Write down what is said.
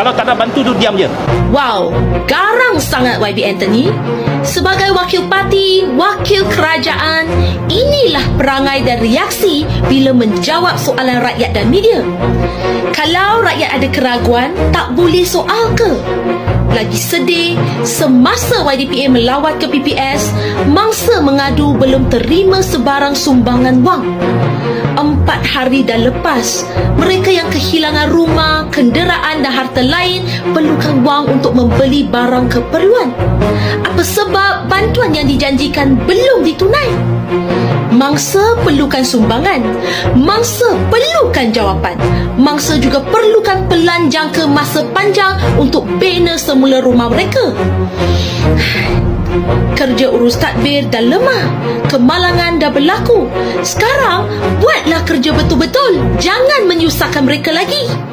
Kalau tak nak bantu tu diam je. Wow, garang sangat YB Anthony. Sebagai wakil parti, wakil kerajaan, inilah perangai dan reaksi bila menjawab soalan rakyat dan media. Kalau rakyat ada keraguan, tak boleh soal ke? Lagi sedih, semasa YDPA melawat ke PPS, mangsa mengadu belum terima sebarang sumbangan wang. 4 hari dah lepas, mereka yang kehilangan rumah, kenderaan dan harta lain perlukan wang untuk membeli barang keperluan. Apa sebab bantuan yang dijanjikan belum ditunai? Mangsa perlukan sumbangan, mangsa perlukan jawapan, mangsa juga perlukan pelan jangka masa panjang untuk bina semula rumah mereka. Kerja urus tadbir dah lemah, kemalangan dah berlaku. Sekarang buatlah kerja betul-betul, jangan menyusahkan mereka lagi.